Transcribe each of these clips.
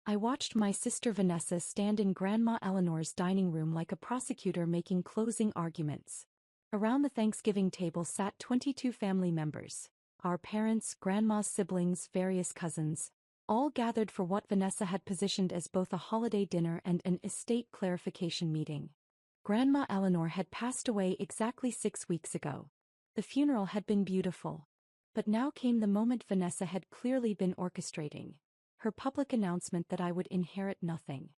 I watched my sister Vanessa stand in Grandma Eleanor's dining room like a prosecutor making closing arguments. Around the Thanksgiving table sat 22 family members. Our parents, Grandma's siblings, various cousins, all gathered for what Vanessa had positioned as both a holiday dinner and an estate clarification meeting. Grandma Eleanor had passed away exactly 6 weeks ago. The funeral had been beautiful. But now came the moment Vanessa had clearly been orchestrating. Her public announcement that I would inherit nothing.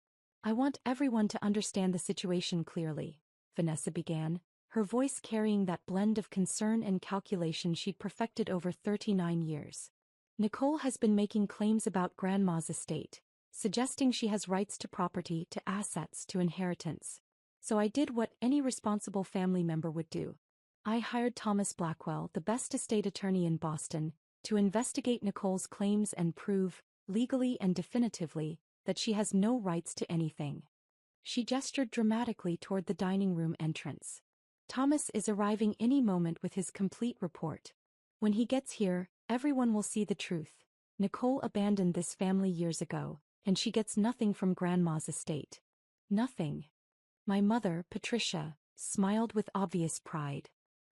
"I want everyone to understand the situation clearly," Vanessa began, her voice carrying that blend of concern and calculation she'd perfected over 39 years. "Nicole has been making claims about Grandma's estate, suggesting she has rights to property, to assets, to inheritance. So I did what any responsible family member would do. I hired Thomas Blackwell, the best estate attorney in Boston, to investigate Nicole's claims and prove, legally and definitively, that she has no rights to anything." She gestured dramatically toward the dining room entrance. "Thomas is arriving any moment with his complete report. When he gets here, everyone will see the truth. Nicole abandoned this family years ago, and she gets nothing from Grandma's estate. Nothing." My mother, Patricia, smiled with obvious pride.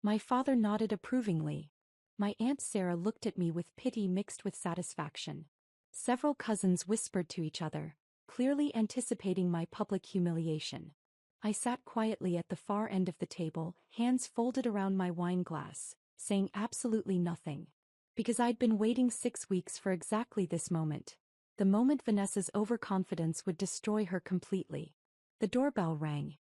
My father nodded approvingly. My Aunt Sarah looked at me with pity mixed with satisfaction. Several cousins whispered to each other, clearly anticipating my public humiliation. I sat quietly at the far end of the table, hands folded around my wine glass, saying absolutely nothing. Because I'd been waiting 6 weeks for exactly this moment. The moment Vanessa's overconfidence would destroy her completely. The doorbell rang.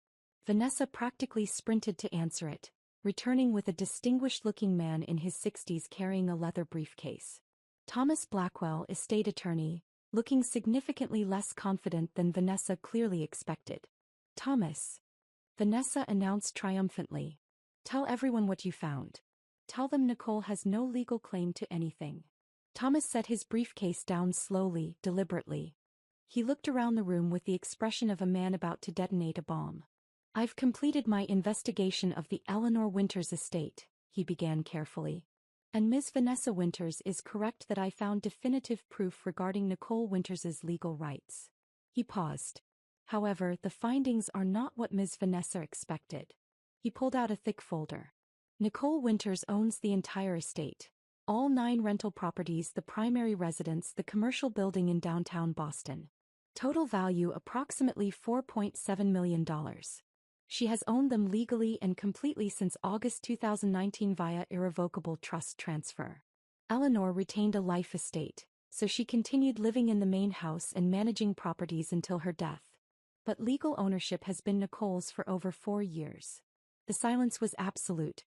Vanessa practically sprinted to answer it, returning with a distinguished-looking man in his 60s carrying a leather briefcase. Thomas Blackwell, estate attorney, looking significantly less confident than Vanessa clearly expected. "Thomas," Vanessa announced triumphantly, "tell everyone what you found. Tell them Nicole has no legal claim to anything." Thomas set his briefcase down slowly, deliberately. He looked around the room with the expression of a man about to detonate a bomb. "I've completed my investigation of the Eleanor Winters estate," he began carefully. "And Ms. Vanessa Winters is correct that I found definitive proof regarding Nicole Winters's legal rights." He paused. "However, the findings are not what Ms. Vanessa expected." He pulled out a thick folder. "Nicole Winters owns the entire estate. All 9 rental properties, the primary residence, the commercial building in downtown Boston. Total value approximately $4.7 million. She has owned them legally and completely since August 2019 via irrevocable trust transfer. Eleanor retained a life estate, so she continued living in the main house and managing properties until her death. But legal ownership has been Nicole's for over 4 years." The silence was absolute.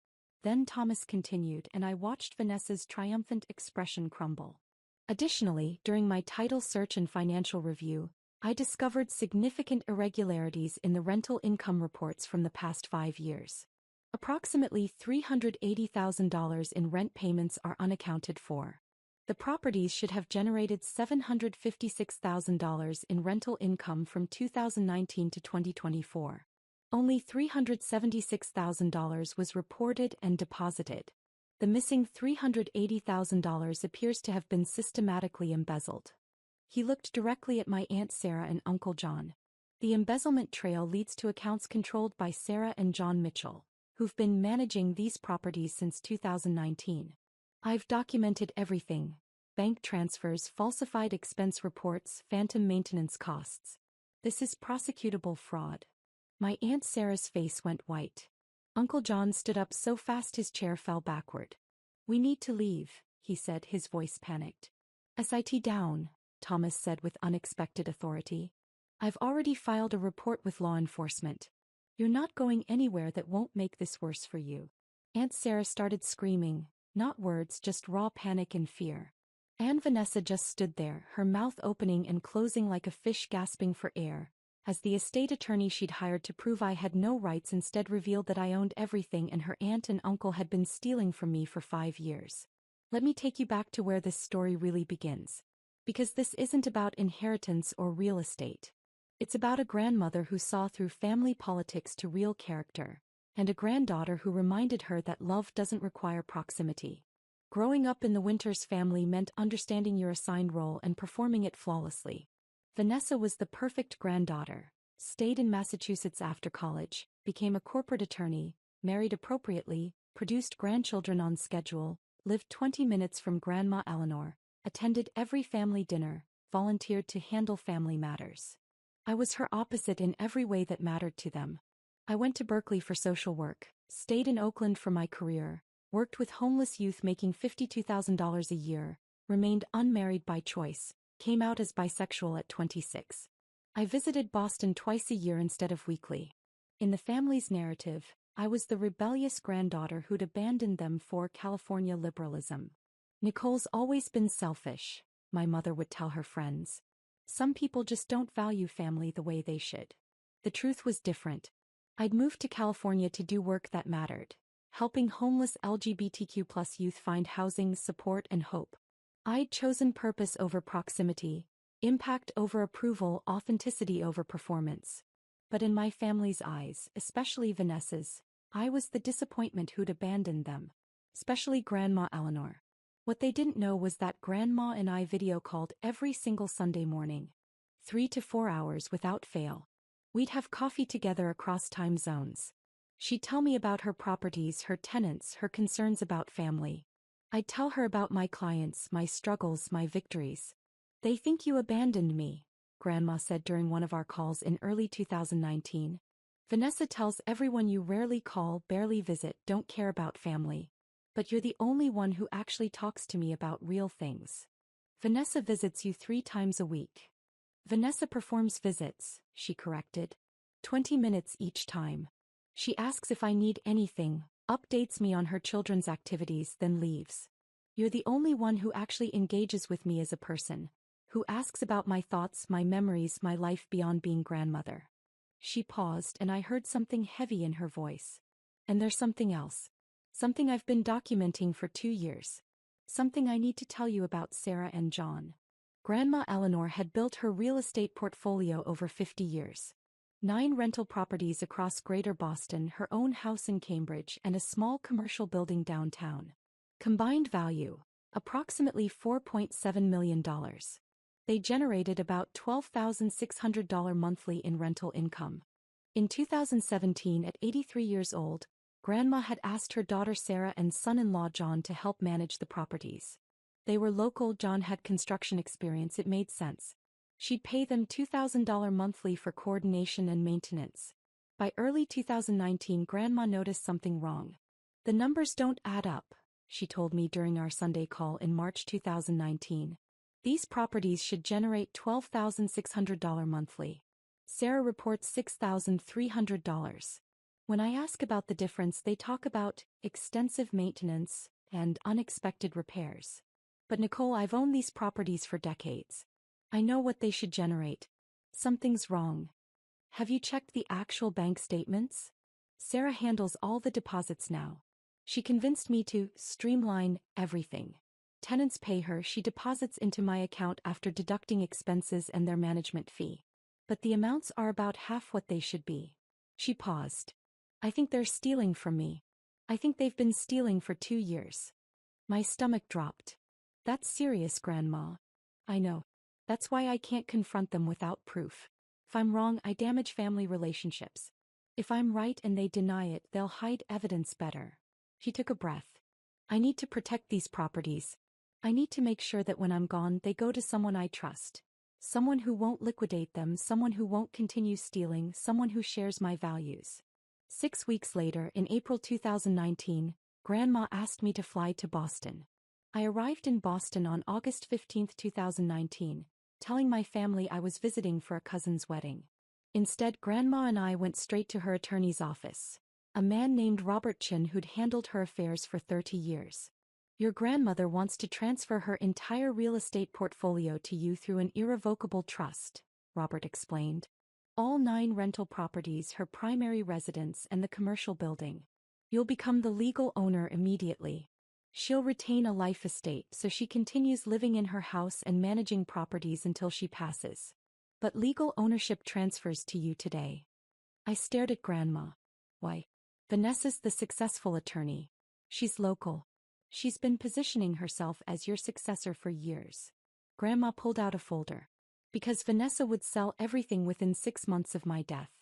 Then Thomas continued, and I watched Vanessa's triumphant expression crumble. "Additionally, during my title search and financial review, I discovered significant irregularities in the rental income reports from the past 5 years. Approximately $380,000 in rent payments are unaccounted for. The properties should have generated $756,000 in rental income from 2019 to 2024. Only $376,000 was reported and deposited. The missing $380,000 appears to have been systematically embezzled." He looked directly at my Aunt Sarah and Uncle John. "The embezzlement trail leads to accounts controlled by Sarah and John Mitchell, who've been managing these properties since 2019. I've documented everything: bank transfers, falsified expense reports, phantom maintenance costs. This is prosecutable fraud." My Aunt Sarah's face went white. Uncle John stood up so fast his chair fell backward. "We need to leave," he said, his voice panicked. "Sit down," Thomas said with unexpected authority. "I've already filed a report with law enforcement. You're not going anywhere that won't make this worse for you." Aunt Sarah started screaming, not words, just raw panic and fear. Aunt Vanessa just stood there, her mouth opening and closing like a fish gasping for air, as the estate attorney she'd hired to prove I had no rights instead revealed that I owned everything and her aunt and uncle had been stealing from me for 5 years. Let me take you back to where this story really begins. Because this isn't about inheritance or real estate. It's about a grandmother who saw through family politics to real character, and a granddaughter who reminded her that love doesn't require proximity. Growing up in the Winters family meant understanding your assigned role and performing it flawlessly. Vanessa was the perfect granddaughter. Stayed in Massachusetts after college, became a corporate attorney, married appropriately, produced grandchildren on schedule, lived 20 minutes from Grandma Eleanor, attended every family dinner, volunteered to handle family matters. I was her opposite in every way that mattered to them. I went to Berkeley for social work, stayed in Oakland for my career, worked with homeless youth making $52,000 a year, remained unmarried by choice, came out as bisexual at 26. I visited Boston twice a year instead of weekly. In the family's narrative, I was the rebellious granddaughter who'd abandoned them for California liberalism. Nicole's always been selfish, my mother would tell her friends. Some people just don't value family the way they should. The truth was different. I'd moved to California to do work that mattered, helping homeless LGBTQ+ youth find housing, support, and hope. I'd chosen purpose over proximity, impact over approval, authenticity over performance. But in my family's eyes, especially Vanessa's, I was the disappointment who'd abandoned them. Especially Grandma Eleanor. What they didn't know was that Grandma and I video called every single Sunday morning. 3 to 4 hours without fail. We'd have coffee together across time zones. She'd tell me about her properties, her tenants, her concerns about family. I'd tell her about my clients, my struggles, my victories. They think you abandoned me, Grandma said during one of our calls in early 2019. Vanessa tells everyone you rarely call, barely visit, don't care about family. But you're the only one who actually talks to me about real things. Vanessa visits you 3 times a week. Vanessa performs visits, she corrected. 20 minutes each time. She asks if I need anything, updates me on her children's activities, then leaves. You're the only one who actually engages with me as a person, who asks about my thoughts, my memories, my life beyond being grandmother. She paused and I heard something heavy in her voice. And there's something else. Something I've been documenting for 2 years. Something I need to tell you about Sarah and John. Grandma Eleanor had built her real estate portfolio over 50 years. 9 rental properties across Greater Boston, her own house in Cambridge, and a small commercial building downtown. Combined value, approximately $4.7 million. They generated about $12,600 monthly in rental income. In 2017, at 83 years old, Grandma had asked her daughter Sarah and son-in-law John to help manage the properties. They were local, John had construction experience, it made sense. She'd pay them $2,000 monthly for coordination and maintenance. By early 2019, Grandma noticed something wrong. The numbers don't add up, she told me during our Sunday call in March 2019. These properties should generate $12,600 monthly. Sarah reports $6,300. When I ask about the difference, they talk about extensive maintenance and unexpected repairs. But Nicole, I've owned these properties for decades. I know what they should generate. Something's wrong. Have you checked the actual bank statements? Sarah handles all the deposits now. She convinced me to streamline everything. Tenants pay her, she deposits into my account after deducting expenses and their management fee. But the amounts are about half what they should be. She paused. I think they're stealing from me. I think they've been stealing for 2 years. My stomach dropped. That's serious, Grandma. I know. That's why I can't confront them without proof. If I'm wrong, I damage family relationships. If I'm right and they deny it, they'll hide evidence better. She took a breath. I need to protect these properties. I need to make sure that when I'm gone, they go to someone I trust. Someone who won't liquidate them, someone who won't continue stealing, someone who shares my values. 6 weeks later, in April 2019, Grandma asked me to fly to Boston. I arrived in Boston on August 15, 2019, telling my family I was visiting for a cousin's wedding. Instead, Grandma and I went straight to her attorney's office, a man named Robert Chin who'd handled her affairs for 30 years. Your grandmother wants to transfer her entire real estate portfolio to you through an irrevocable trust, Robert explained. All 9 rental properties, her primary residence, and the commercial building. You'll become the legal owner immediately. She'll retain a life estate so she continues living in her house and managing properties until she passes. But legal ownership transfers to you today. I stared at Grandma. Why? Vanessa's the successful attorney. She's local. She's been positioning herself as your successor for years. Grandma pulled out a folder. Because Vanessa would sell everything within 6 months of my death.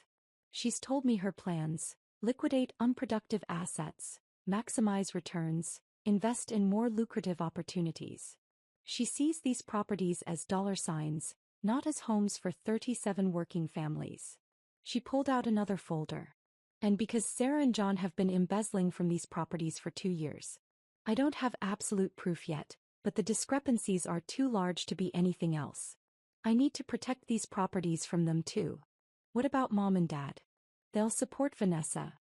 She's told me her plans: liquidate unproductive assets, maximize returns, invest in more lucrative opportunities. She sees these properties as dollar signs, not as homes for 37 working families. She pulled out another folder. And because Sarah and John have been embezzling from these properties for 2 years. I don't have absolute proof yet, but the discrepancies are too large to be anything else. I need to protect these properties from them too. What about Mom and Dad? They'll support Vanessa.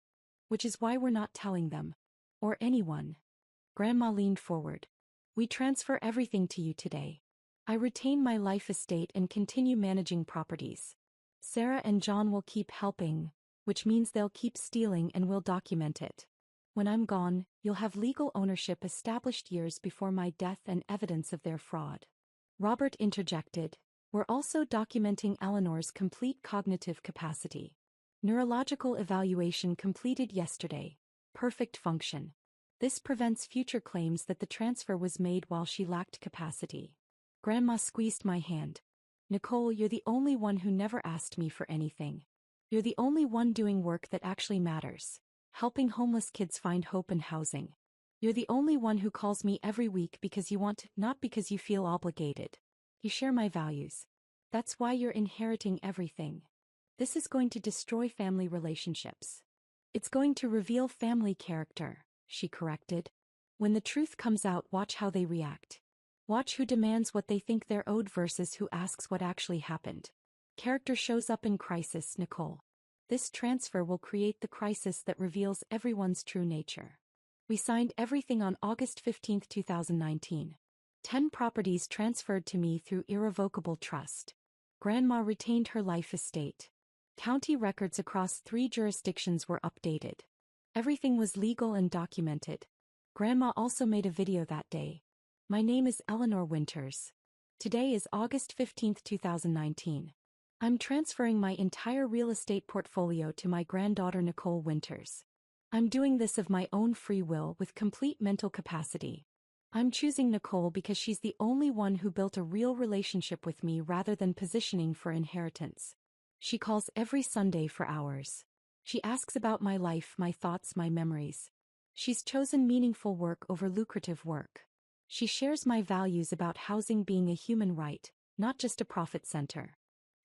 Which is why we're not telling them. Or anyone. Grandma leaned forward. We transfer everything to you today. I retain my life estate and continue managing properties. Sarah and John will keep helping, which means they'll keep stealing and we'll document it. When I'm gone, you'll have legal ownership established years before my death and evidence of their fraud. Robert interjected. We're also documenting Eleanor's complete cognitive capacity. Neurological evaluation completed yesterday. Perfect function. This prevents future claims that the transfer was made while she lacked capacity. Grandma squeezed my hand. Nicole, you're the only one who never asked me for anything. You're the only one doing work that actually matters. Helping homeless kids find hope and housing. You're the only one who calls me every week because you want to, not because you feel obligated. You share my values. That's why you're inheriting everything. This is going to destroy family relationships. It's going to reveal family character, she corrected. When the truth comes out, watch how they react. Watch who demands what they think they're owed versus who asks what actually happened. Character shows up in crisis, Nicole. This transfer will create the crisis that reveals everyone's true nature. We signed everything on August 15, 2019. 10 properties transferred to me through irrevocable trust. Grandma retained her life estate. County records across 3 jurisdictions were updated. Everything was legal and documented. Grandma also made a video that day. My name is Eleanor Winters. Today is August 15, 2019. I'm transferring my entire real estate portfolio to my granddaughter Nicole Winters. I'm doing this of my own free will with complete mental capacity. I'm choosing Nicole because she's the only one who built a real relationship with me rather than positioning for inheritance. She calls every Sunday for hours. She asks about my life, my thoughts, my memories. She's chosen meaningful work over lucrative work. She shares my values about housing being a human right, not just a profit center.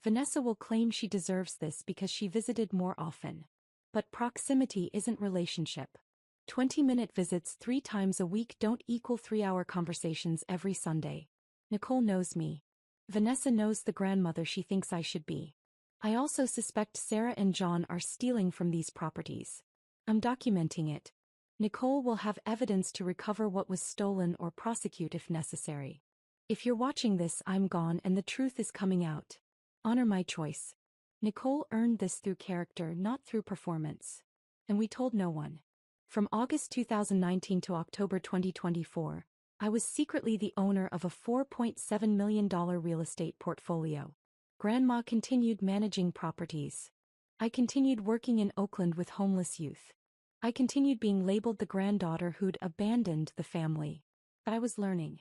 Vanessa will claim she deserves this because she visited more often. But proximity isn't relationship. 20-minute visits 3 times a week don't equal 3-hour conversations every Sunday. Nicole knows me. Vanessa knows the grandmother she thinks I should be. I also suspect Sarah and John are stealing from these properties. I'm documenting it. Nicole will have evidence to recover what was stolen or prosecute if necessary. If you're watching this, I'm gone and the truth is coming out. Honor my choice. Nicole earned this through character, not through performance. And we told no one. From August 2019 to October 2024, I was secretly the owner of a $4.7 million real estate portfolio. Grandma continued managing properties. I continued working in Oakland with homeless youth. I continued being labeled the granddaughter who'd abandoned the family. But I was learning.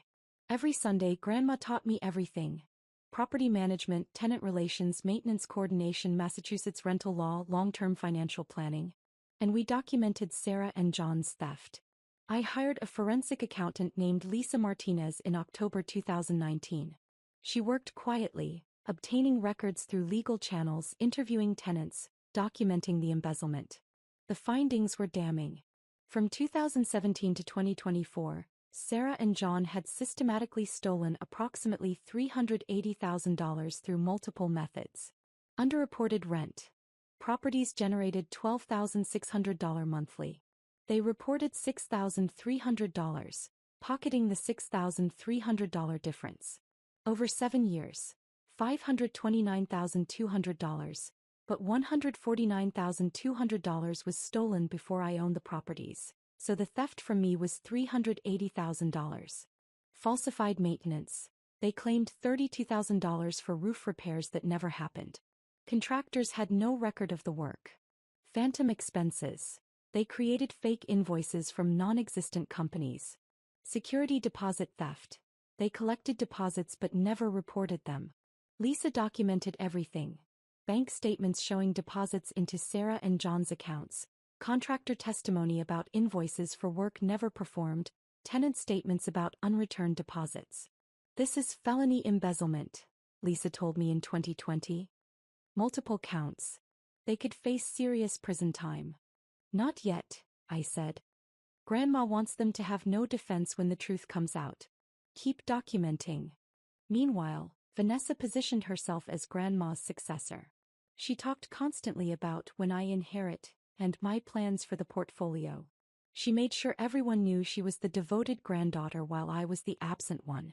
Every Sunday, Grandma taught me everything. Property management, tenant relations, maintenance coordination, Massachusetts rental law, long-term financial planning. And we documented Sarah and John's theft. I hired a forensic accountant named Lisa Martinez in October 2019. She worked quietly, obtaining records through legal channels, interviewing tenants, documenting the embezzlement. The findings were damning. From 2017 to 2024, Sarah and John had systematically stolen approximately $380,000 through multiple methods. Underreported rent. Properties generated $12,600 monthly. They reported $6,300, pocketing the $6,300 difference. Over 7 years, $529,200, but $149,200 was stolen before I owned the properties. So the theft from me was $380,000. Falsified maintenance. They claimed $32,000 for roof repairs that never happened. Contractors had no record of the work. Phantom expenses. They created fake invoices from non-existent companies. Security deposit theft. They collected deposits but never reported them. Lisa documented everything. Bank statements showing deposits into Sarah and John's accounts, contractor testimony about invoices for work never performed, tenant statements about unreturned deposits. This is felony embezzlement, Lisa told me in 2020. Multiple counts. They could face serious prison time. Not yet, I said. Grandma wants them to have no defense when the truth comes out. Keep documenting. Meanwhile, Vanessa positioned herself as Grandma's successor. She talked constantly about when I inherit and my plans for the portfolio. She made sure everyone knew she was the devoted granddaughter while I was the absent one.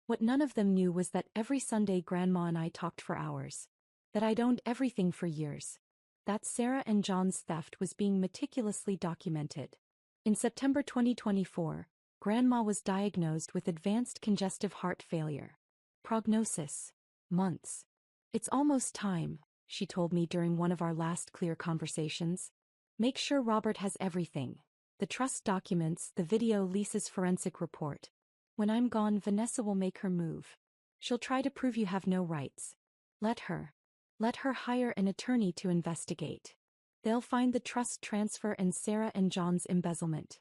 What none of them knew was that every Sunday Grandma and I talked for hours. That I'd owned everything for years. That Sarah and John's theft was being meticulously documented. In September 2024, Grandma was diagnosed with advanced congestive heart failure. Prognosis: months. It's almost time, she told me during one of our last clear conversations. Make sure Robert has everything. The trust documents, the video, Lisa's forensic report. When I'm gone, Vanessa will make her move. She'll try to prove you have no rights. Let her. Let her hire an attorney to investigate. They'll find the trust transfer and Sarah and John's embezzlement.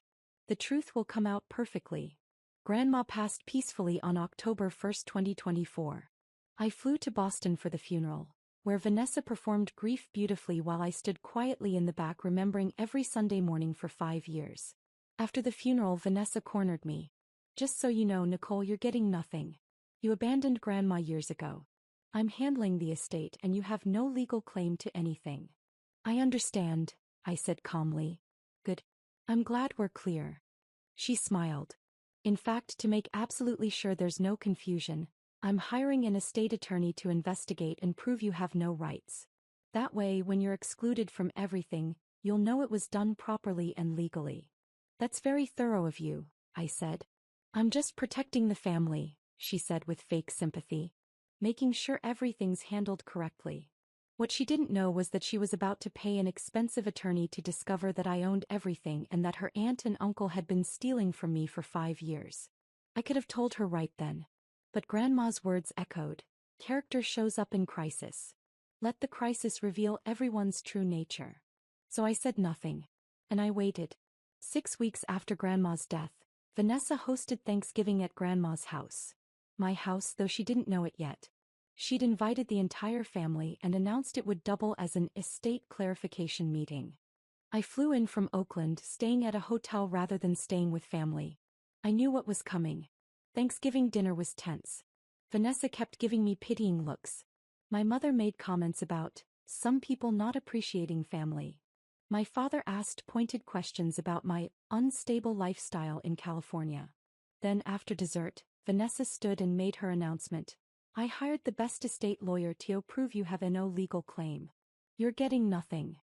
The truth will come out perfectly. Grandma passed peacefully on October 1, 2024. I flew to Boston for the funeral, where Vanessa performed grief beautifully while I stood quietly in the back remembering every Sunday morning for 5 years. After the funeral, Vanessa cornered me. Just so you know, Nicole, you're getting nothing. You abandoned Grandma years ago. I'm handling the estate and you have no legal claim to anything. I understand, I said calmly. Good. I'm glad we're clear. She smiled. In fact, to make absolutely sure there's no confusion, I'm hiring an estate attorney to investigate and prove you have no rights. That way, when you're excluded from everything, you'll know it was done properly and legally. That's very thorough of you, I said. I'm just protecting the family, she said with fake sympathy. Making sure everything's handled correctly. What she didn't know was that she was about to pay an expensive attorney to discover that I owned everything and that her aunt and uncle had been stealing from me for 5 years. I could have told her right then. But Grandma's words echoed. Character shows up in crisis. Let the crisis reveal everyone's true nature. So I said nothing. And I waited. 6 weeks after Grandma's death, Vanessa hosted Thanksgiving at Grandma's house. My house, though she didn't know it yet. She'd invited the entire family and announced it would double as an estate clarification meeting. I flew in from Oakland, staying at a hotel rather than staying with family. I knew what was coming. Thanksgiving dinner was tense. Vanessa kept giving me pitying looks. My mother made comments about some people not appreciating family. My father asked pointed questions about my unstable lifestyle in California. Then after dessert, Vanessa stood and made her announcement. I hired the best estate lawyer to prove you have no legal claim. You're getting nothing.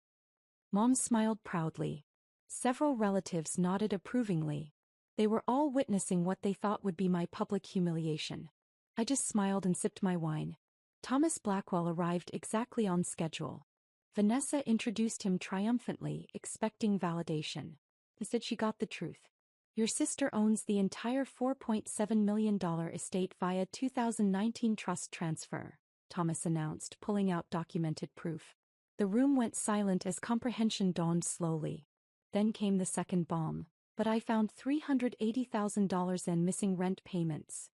Mom smiled proudly. Several relatives nodded approvingly. They were all witnessing what they thought would be my public humiliation. I just smiled and sipped my wine. Thomas Blackwell arrived exactly on schedule. Vanessa introduced him triumphantly, expecting validation. He said she got the truth. Your sister owns the entire $4.7 million estate via 2019 trust transfer, Thomas announced, pulling out documented proof. The room went silent as comprehension dawned slowly. Then came the second bomb, but I found $380,000 in missing rent payments.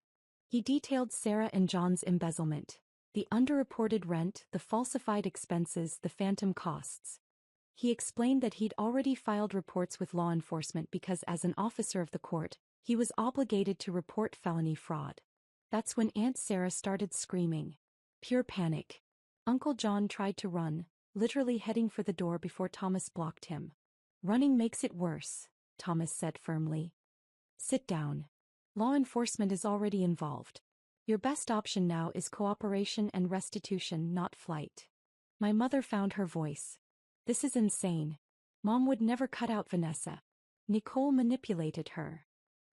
He detailed Sarah and John's embezzlement, the underreported rent, the falsified expenses, the phantom costs. He explained that he'd already filed reports with law enforcement because as an officer of the court, he was obligated to report felony fraud. That's when Aunt Sarah started screaming. Pure panic. Uncle John tried to run, literally heading for the door before Thomas blocked him. Running makes it worse, Thomas said firmly. Sit down. Law enforcement is already involved. Your best option now is cooperation and restitution, not flight. My mother found her voice. This is insane. Mom would never cut out Vanessa. Nicole manipulated her.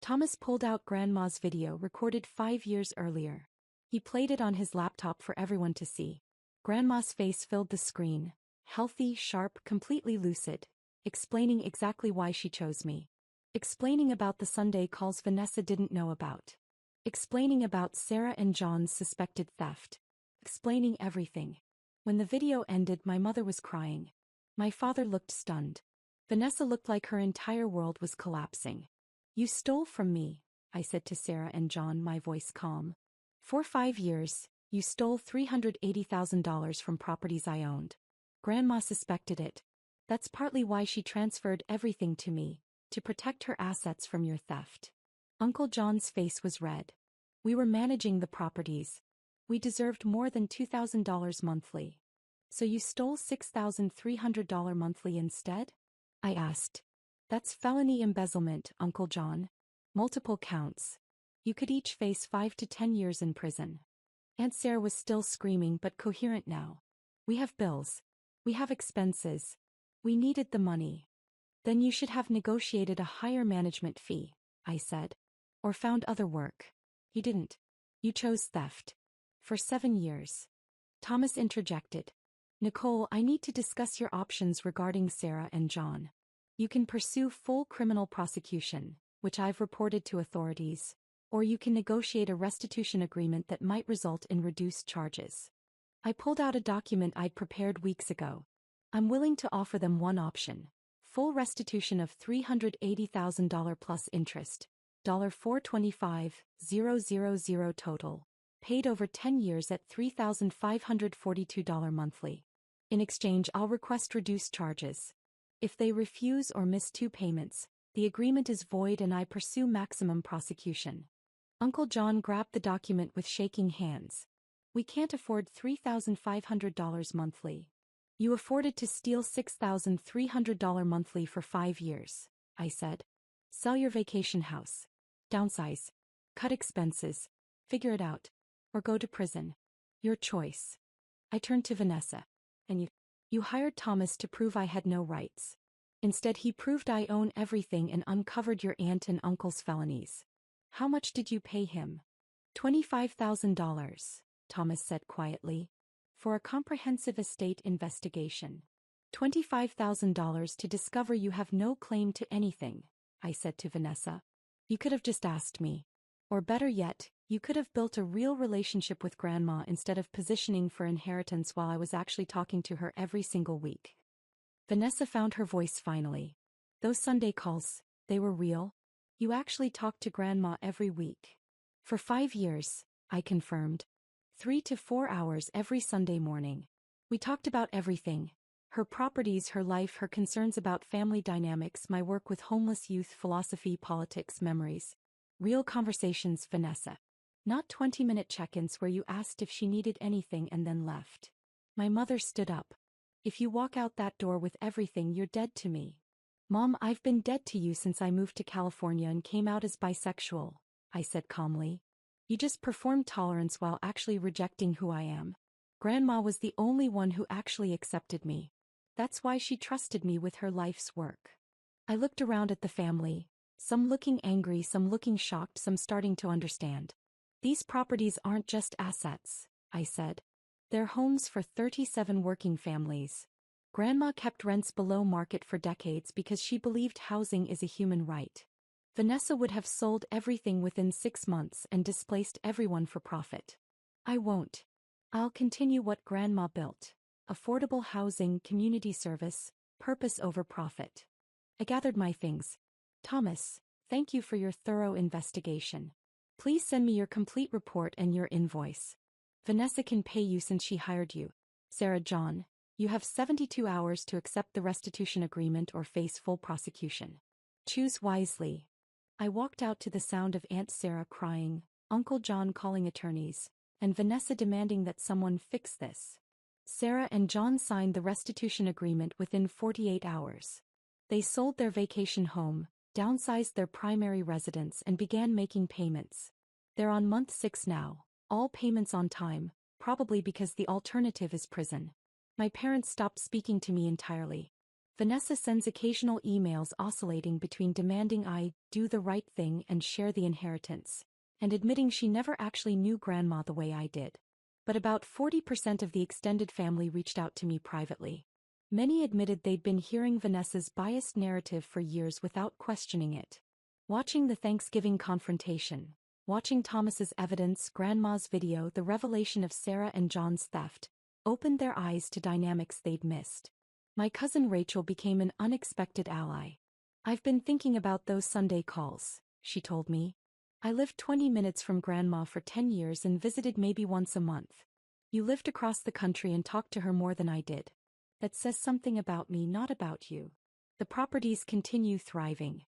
Thomas pulled out Grandma's video recorded 5 years earlier. He played it on his laptop for everyone to see. Grandma's face filled the screen, healthy, sharp, completely lucid, explaining exactly why she chose me. Explaining about the Sunday calls Vanessa didn't know about. Explaining about Sarah and John's suspected theft. explaining everything. When the video ended, my mother was crying. My father looked stunned. Vanessa looked like her entire world was collapsing. "You stole from me," I said to Sarah and John, my voice calm. "For 5 years, you stole $380,000 from properties I owned." Grandma suspected it. "That's partly why she transferred everything to me, to protect her assets from your theft." Uncle John's face was red. "We were managing the properties. We deserved more than $2,000 monthly. So you stole $6,300 monthly instead?" I asked. "That's felony embezzlement, Uncle John. Multiple counts. You could each face 5 to 10 years in prison." Aunt Sarah was still screaming but coherent now. "We have bills. We have expenses. We needed the money." "Then you should have negotiated a higher management fee," I said. "Or found other work. You didn't. You chose theft. For 7 years. Thomas interjected. "Nicole, I need to discuss your options regarding Sarah and John. You can pursue full criminal prosecution, which I've reported to authorities, or you can negotiate a restitution agreement that might result in reduced charges." I pulled out a document I'd prepared weeks ago. "I'm willing to offer them one option. Full restitution of $380,000 plus interest. $425,000 total. Paid over 10 years at $3,542 monthly. In exchange, I'll request reduced charges. If they refuse or miss 2 payments, the agreement is void and I pursue maximum prosecution." Uncle John grabbed the document with shaking hands. "We can't afford $3,500 monthly. You afforded to steal $6,300 monthly for 5 years, I said. "Sell your vacation house. Downsize. Cut expenses. Figure it out. Or go to prison. Your choice." I turned to Vanessa. "And you hired Thomas to prove I had no rights. Instead, he proved I own everything and uncovered your aunt and uncle's felonies. How much did you pay him?" $25,000, Thomas said quietly. "For a comprehensive estate investigation. $25,000 to discover you have no claim to anything," I said to Vanessa. "You could have just asked me. Or better yet, you could have built a real relationship with Grandma instead of positioning for inheritance while I was actually talking to her every single week." Vanessa found her voice finally. "Those Sunday calls, they were real? You actually talked to Grandma every week?" "For 5 years, I confirmed. 3 to 4 hours every Sunday morning. We talked about everything. Her properties, her life, her concerns about family dynamics, my work with homeless youth, philosophy, politics, memories. Real conversations, Vanessa. Not 20-minute check-ins where you asked if she needed anything and then left." My mother stood up. "If you walk out that door with everything, you're dead to me." "Mom, I've been dead to you since I moved to California and came out as bisexual," I said calmly. "You just performed tolerance while actually rejecting who I am. Grandma was the only one who actually accepted me. That's why she trusted me with her life's work." I looked around at the family, some looking angry, some looking shocked, some starting to understand. "These properties aren't just assets," I said. "They're homes for 37 working families. Grandma kept rents below market for decades because she believed housing is a human right. Vanessa would have sold everything within 6 months and displaced everyone for profit. I won't. I'll continue what Grandma built. Affordable housing, community service, purpose over profit." I gathered my things. "Thomas, thank you for your thorough investigation. Please send me your complete report and your invoice. Vanessa can pay you since she hired you. Sarah, John, you have 72 hours to accept the restitution agreement or face full prosecution. Choose wisely." I walked out to the sound of Aunt Sarah crying, Uncle John calling attorneys, and Vanessa demanding that someone fix this. Sarah and John signed the restitution agreement within 48 hours. They sold their vacation home, downsized their primary residence, and began making payments. They're on month 6 now, all payments on time, probably because the alternative is prison. My parents stopped speaking to me entirely. Vanessa sends occasional emails oscillating between demanding I do the right thing and share the inheritance, and admitting she never actually knew Grandma the way I did. But about 40% of the extended family reached out to me privately. Many admitted they'd been hearing Vanessa's biased narrative for years without questioning it. Watching the Thanksgiving confrontation, Watching Thomas's evidence, Grandma's video, the revelation of Sarah and John's theft, opened their eyes to dynamics they'd missed. My cousin Rachel became an unexpected ally. I've been thinking about those Sunday calls, she told me. I lived 20 minutes from Grandma for 10 years and visited maybe once a month. You lived across the country and talked to her more than I did. That says something about me, not about you. The properties continue thriving.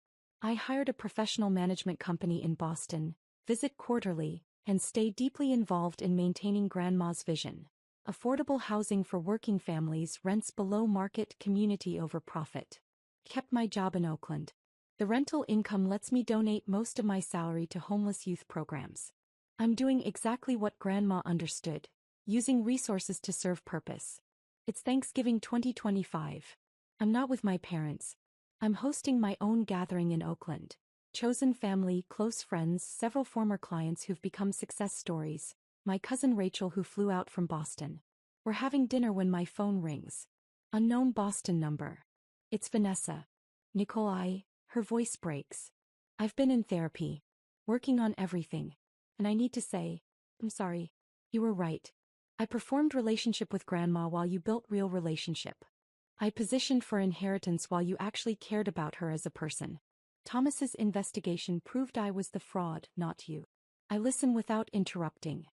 I hired a professional management company in Boston, visit quarterly, and stay deeply involved in maintaining Grandma's vision. Affordable housing for working families, rents below market, community over profit. Kept my job in Oakland. The rental income lets me donate most of my salary to homeless youth programs. I'm doing exactly what Grandma understood, using resources to serve purpose. It's Thanksgiving 2025. I'm not with my parents. I'm hosting my own gathering in Oakland. Chosen family, close friends, several former clients who've become success stories, my cousin Rachel who flew out from Boston. We're having dinner when my phone rings. Unknown Boston number. It's Vanessa. Nicole, her voice breaks. I've been in therapy, working on everything. And I need to say, I'm sorry. You were right. I performed relationship with Grandma while you built real relationship. I positioned for inheritance while you actually cared about her as a person. Thomas's investigation proved I was the fraud, not you. I listen without interrupting.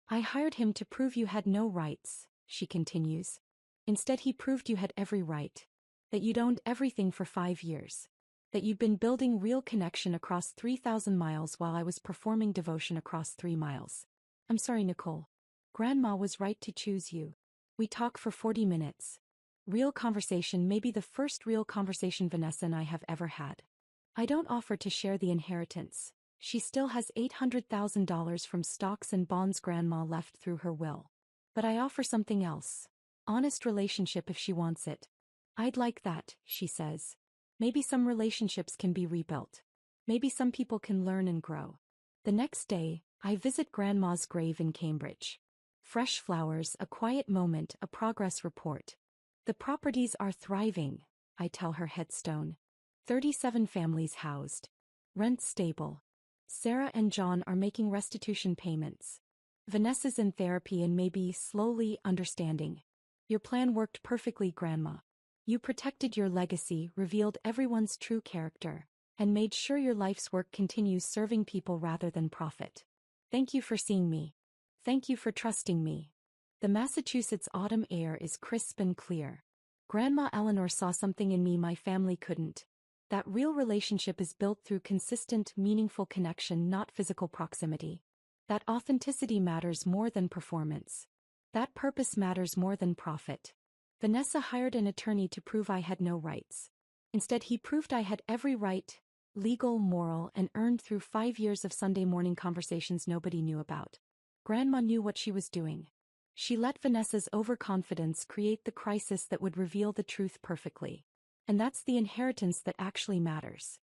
I hired him to prove you had no rights, she continues. Instead he proved you had every right. That you'd owned everything for 5 years. That you'd been building real connection across 3,000 miles while I was performing devotion across 3 miles. I'm sorry, Nicole. Grandma was right to choose you. We talk for 40 minutes. Real conversation, maybe the first real conversation Vanessa and I have ever had. I don't offer to share the inheritance. She still has $800,000 from stocks and bonds Grandma left through her will. But I offer something else. Honest relationship if she wants it. I'd like that, she says. Maybe some relationships can be rebuilt. Maybe some people can learn and grow. The next day, I visit Grandma's grave in Cambridge. Fresh flowers, a quiet moment, a progress report. The properties are thriving, I tell her headstone. 37 families housed. Rent stable. Sarah and John are making restitution payments. Vanessa's in therapy and maybe slowly understanding. Your plan worked perfectly, Grandma. You protected your legacy, revealed everyone's true character, and made sure your life's work continues serving people rather than profit. Thank you for seeing me. Thank you for trusting me. The Massachusetts autumn air is crisp and clear. Grandma Eleanor saw something in me my family couldn't. That real relationship is built through consistent, meaningful connection, not physical proximity. That authenticity matters more than performance. That purpose matters more than profit. Vanessa hired an attorney to prove I had no rights. Instead, he proved I had every right, legal, moral, and earned through 5 years of Sunday morning conversations nobody knew about. Grandma knew what she was doing. She let Vanessa's overconfidence create the crisis that would reveal the truth perfectly. And that's the inheritance that actually matters.